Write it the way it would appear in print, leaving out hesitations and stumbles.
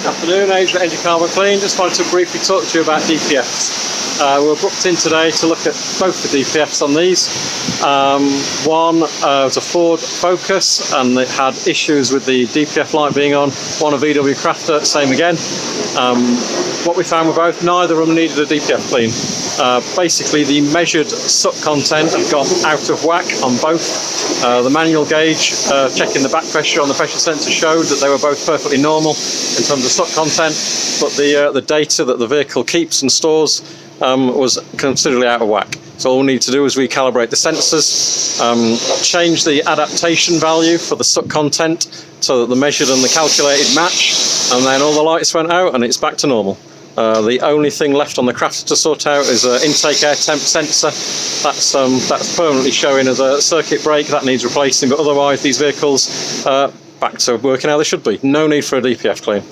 Afternoon, Asia at Engine Clean. Just wanted to briefly talk to you about DPFs. We're booked in today to look at both the DPFs on these. One was a Ford Focus and it had issues with the DPF light being on. One a VW Crafter, same again. What we found with both, neither of them needed a DPF clean. Basically the measured soot content had got out of whack on both. The manual gauge checking the back pressure on the pressure sensor showed that they were both perfectly normal in terms of soot content, but the data that the vehicle keeps and stores was considerably out of whack. So all we need to do is recalibrate the sensors, change the adaptation value for the soot content so that the measured and the calculated match, and then all the lights went out and it's back to normal. The only thing left on the Crafter to sort out is an intake air temp sensor. That's permanently showing as a circuit break, that needs replacing, but otherwise these vehicles back to working how they should be. No need for a DPF clean.